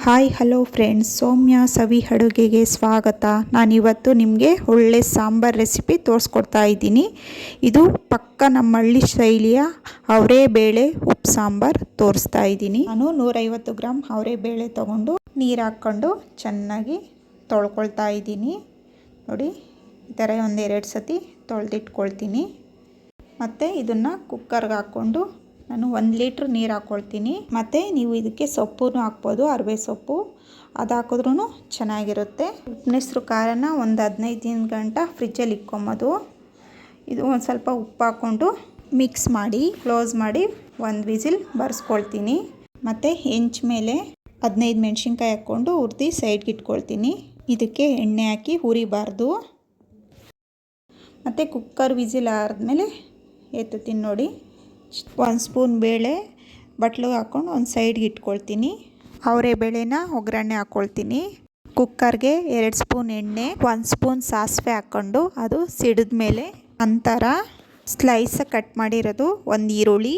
Hi hello friends, ಸೌಮ್ಯ ಸವಿ ಅಡುಗೆಗೆ ಸ್ವಾಗತ. ನಾನಿವತ್ತು ನಿಮಗೆ ಒಳ್ಳೆ ಸಾಂಬಾರ್ ರೆಸಿಪಿ ತೋರಿಸ್ಕೊಡ್ತಾ ಇದ್ದೀನಿ. ಇದು ಪಕ್ಕ ನಮ್ಮ ಹಳ್ಳಿ ಶೈಲಿಯ ಅವರೆಬೇಳೆ ಉಪ್ಪು ಸಾಂಬಾರು ತೋರಿಸ್ತಾ ಇದ್ದೀನಿ. ನಾನು 150 ಗ್ರಾಮ್ ಅವರೆಬೇಳೆ ತೊಗೊಂಡು ನೀರು ಹಾಕ್ಕೊಂಡು ಚೆನ್ನಾಗಿ ತೊಳ್ಕೊಳ್ತಾ ಇದ್ದೀನಿ. ನೋಡಿ, ಈ ಥರ ಒಂದೆರಡು ಸತಿ ತೊಳೆದಿಟ್ಕೊಳ್ತೀನಿ. ಮತ್ತು ಇದನ್ನು ಕುಕ್ಕರ್ಗೆ ಹಾಕ್ಕೊಂಡು ನಾನು 1 ಲೀಟ್ರ್ ನೀರು ಹಾಕ್ಕೊಳ್ತೀನಿ. ಮತ್ತು ನೀವು ಇದಕ್ಕೆ ಸೊಪ್ಪು ಹಾಕ್ಬೋದು, ಅರಿವೆ ಸೊಪ್ಪು ಅದು ಹಾಕಿದ್ರೂ ಚೆನ್ನಾಗಿರುತ್ತೆ. ಉಪ್ಪಿನ ಹೆಸರು ಖಾರನ ಒಂದು 15 ಗಂಟೆ ಫ್ರಿಜ್ಜಲ್ಲಿ ಇಟ್ಕೊಂಬೋದು. ಇದು ಒಂದು ಸ್ವಲ್ಪ ಉಪ್ಪು ಹಾಕ್ಕೊಂಡು ಮಿಕ್ಸ್ ಮಾಡಿ ಕ್ಲೋಸ್ ಮಾಡಿ 1 ವಿಸಿಲ್ ಬರ್ಸ್ಕೊಳ್ತೀನಿ. ಮತ್ತು ಹೆಂಚು ಮೇಲೆ 15 ಮೆಣಸಿನ್ಕಾಯಿ ಹಾಕ್ಕೊಂಡು ಹುರಿದು ಸೈಡ್ಗೆ ಇಟ್ಕೊಳ್ತೀನಿ. ಇದಕ್ಕೆ ಎಣ್ಣೆ ಹಾಕಿ ಹುರಿಬಾರ್ದು. ಮತ್ತು ಕುಕ್ಕರ್ ವಿಸಿಲ್ ಆದಮೇಲೆ ಎತ್ತುತ್ತೀನಿ. ನೋಡಿ, 1 ಸ್ಪೂನ್ ಬೇಳೆ ಬಟ್ಲಿಗೆ ಹಾಕ್ಕೊಂಡು ಒಂದು ಸೈಡ್ಗೆ ಇಟ್ಕೊಳ್ತೀನಿ. ಅವರೆಬೇಳೆನ ಒಗ್ಗರಣೆ ಹಾಕ್ಕೊಳ್ತೀನಿ. ಕುಕ್ಕರ್ಗೆ 2 ಸ್ಪೂನ್ ಎಣ್ಣೆ, 1 ಸ್ಪೂನ್ ಸಾಸಿವೆ ಹಾಕ್ಕೊಂಡು ಅದು ಸಿಡಿದ ಮೇಲೆ ನಂತರ ಸ್ಲೈಸ್ ಕಟ್ ಮಾಡಿರೋದು 1 ಈರುಳ್ಳಿ,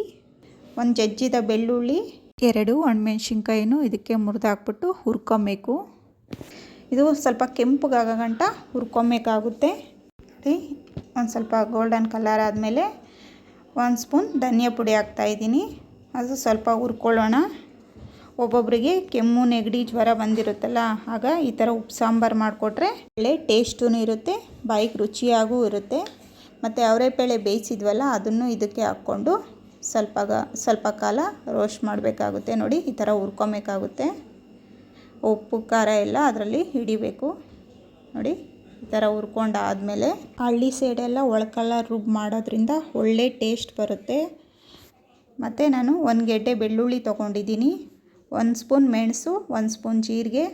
1 ಜಜ್ಜಿದ ಬೆಳ್ಳುಳ್ಳಿ, 2 ಒಣಮೆಣ್ಸಿನ್ಕಾಯಿನೂ ಇದಕ್ಕೆ ಮುರಿದು ಹಾಕ್ಬಿಟ್ಟು ಹುರ್ಕೊಬೇಕು. ಇದು ಸ್ವಲ್ಪ ಕೆಂಪಗಾಗೋ ಗಂಟ ಹುರ್ಕೊಬೇಕಾಗುತ್ತೆ. ಒಂದು ಸ್ವಲ್ಪ ಗೋಲ್ಡನ್ ಕಲರ್ ಆದಮೇಲೆ 1 ಸ್ಪೂನ್ ಧನಿಯಾ ಪುಡಿ ಹಾಕ್ತಾಯಿದ್ದೀನಿ. ಅದು ಸ್ವಲ್ಪ ಹುರ್ಕೊಳ್ಳೋಣ. ಒಬ್ಬೊಬ್ಬರಿಗೆ ಕೆಮ್ಮು ನೆಗಡಿ ಜ್ವರ ಬಂದಿರುತ್ತಲ್ಲ, ಆಗ ಈ ಥರ ಉಪ್ಪು ಸಾಂಬಾರು ಮಾಡಿಕೊಟ್ರೆ ಒಳ್ಳೆ ಟೇಸ್ಟೂ ಇರುತ್ತೆ, ಬಾಯಿಗೆ ರುಚಿಯಾಗೂ ಇರುತ್ತೆ. ಮತ್ತು ಅವರೆಬೇಳೆ ಬೇಯಿಸಿದ್ವಲ್ಲ ಅದನ್ನು ಇದಕ್ಕೆ ಹಾಕ್ಕೊಂಡು ಸ್ವಲ್ಪ ಕಾಲ ರೋಸ್ಟ್ ಮಾಡಬೇಕಾಗುತ್ತೆ. ನೋಡಿ, ಈ ಥರ ಹುರ್ಕೊಬೇಕಾಗುತ್ತೆ. ಉಪ್ಪು ಖಾರ ಎಲ್ಲ ಅದರಲ್ಲಿ ಹಿಡಿಬೇಕು. ನೋಡಿ, ಈ ಥರ ಹುರ್ಕೊಂಡಾದಮೇಲೆ ಹಳ್ಳಿ ಸೈಡೆಲ್ಲ ಒಳಕಲ್ಲ ರುಬ್ಬು ಮಾಡೋದ್ರಿಂದ ಒಳ್ಳೆ ಟೇಸ್ಟ್ ಬರುತ್ತೆ. ಮತ್ತು ನಾನು 1 ಗೆಡ್ಡೆ ಬೆಳ್ಳುಳ್ಳಿ ತೊಗೊಂಡಿದ್ದೀನಿ, 1 ಸ್ಪೂನ್ ಮೆಣಸು, 1 ಸ್ಪೂನ್ ಜೀರಿಗೆ,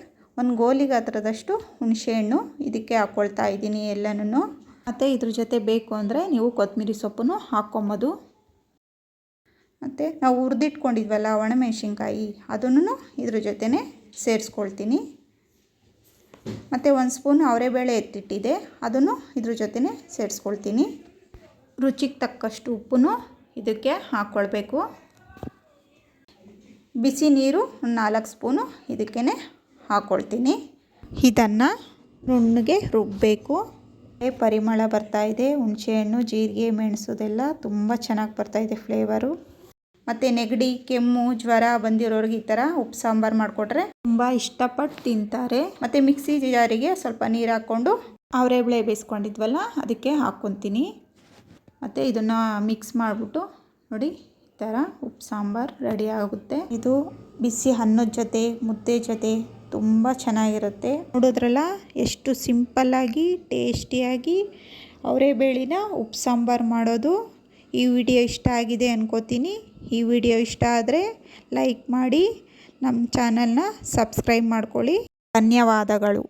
1 ಗೋಲಿಗೆ ಹತ್ರದಷ್ಟು ಹುಣಸೆಹಣ್ಣು ಇದಕ್ಕೆ ಹಾಕ್ಕೊಳ್ತಾ ಇದ್ದೀನಿ ಎಲ್ಲನೂ. ಮತ್ತು ಇದ್ರ ಜೊತೆ ಬೇಕು ಅಂದರೆ ನೀವು ಕೊತ್ತಂಬರಿ ಸೊಪ್ಪನ್ನು ಹಾಕ್ಕೊಬೋದು. ಮತ್ತು ನಾವು ಹುರಿದಿಟ್ಕೊಂಡಿದ್ವಲ್ಲ ಒಣಮೆಣ್ಸಿನ್ಕಾಯಿ ಅದನ್ನು ಇದ್ರ ಜೊತೆನೇ ಸೇರಿಸ್ಕೊಳ್ತೀನಿ. ಮತ್ತು 1 ಸ್ಪೂನ್ ಅವರೆಬೇಳೆ ಎತ್ತಿಟ್ಟಿದೆ, ಅದನ್ನು ಇದ್ರ ಜೊತೆನೇ ಸೇರಿಸ್ಕೊಳ್ತೀನಿ. ರುಚಿಗೆ ತಕ್ಕಷ್ಟು ಉಪ್ಪನ್ನು ಇದಕ್ಕೆ ಹಾಕ್ಕೊಳ್ಬೇಕು. ಬಿಸಿ ನೀರು 4 ಸ್ಪೂನು ಇದಕ್ಕೇ ಹಾಕ್ಕೊಳ್ತೀನಿ. ಇದನ್ನು ನುಣ್ಣಗೆ ರುಬ್ಬಬೇಕು. ಪರಿಮಳ ಬರ್ತಾಯಿದೆ. ಹುಣಸೆಹಣ್ಣು, ಜೀರಿಗೆ, ಮೆಣಸುದೆಲ್ಲ ತುಂಬ ಚೆನ್ನಾಗಿ ಬರ್ತಾಯಿದೆ ಫ್ಲೇವರು. ಮತ್ತು ನೆಗಡಿ, ಕೆಮ್ಮು, ಜ್ವರ ಬಂದಿರೋರಿಗೆ ಈ ಥರ ಉಪ್ಪು ಸಾಂಬಾರು ಮಾಡಿಕೊಟ್ರೆ ತುಂಬ ಇಷ್ಟಪಟ್ಟು ತಿಂತಾರೆ. ಮತ್ತು ಮಿಕ್ಸಿ ಜಾರಿಗೆ ಸ್ವಲ್ಪ ನೀರು ಹಾಕ್ಕೊಂಡು ಅವರೆಬೇಳೆ ಬೇಯಿಸ್ಕೊಂಡಿದ್ವಲ್ಲ ಅದಕ್ಕೆ ಹಾಕ್ಕೊತೀನಿ. ಮತ್ತು ಇದನ್ನು ಮಿಕ್ಸ್ ಮಾಡಿಬಿಟ್ಟು ನೋಡಿ, ಈ ಥರ ಉಪ್ಪು ಸಾಂಬಾರು ರೆಡಿ ಆಗುತ್ತೆ. ಇದು ಬಿಸಿ ಅನ್ನದ ಜೊತೆ, ಮುದ್ದೆ ಜೊತೆ ತುಂಬ ಚೆನ್ನಾಗಿರುತ್ತೆ. ನೋಡಿದ್ರಲ್ಲ ಎಷ್ಟು ಸಿಂಪಲ್ಲಾಗಿ ಟೇಸ್ಟಿಯಾಗಿ ಅವರೆಬೇಳೆನ ಉಪ್ಪು ಸಾಂಬಾರು ಮಾಡೋದು. ಈ ವಿಡಿಯೋ ಇಷ್ಟ ಆಗಿದೆ ಅನ್ಕೋತೀನಿ. ಈ ವಿಡಿಯೋ ಇಷ್ಟ ಆದರೆ ಲೈಕ್ ಮಾಡಿ, ನಮ್ಮ ಚಾನಲ್ನ ಸಬ್ಸ್ಕ್ರೈಬ್ ಮಾಡ್ಕೊಳ್ಳಿ. ಧನ್ಯವಾದಗಳು.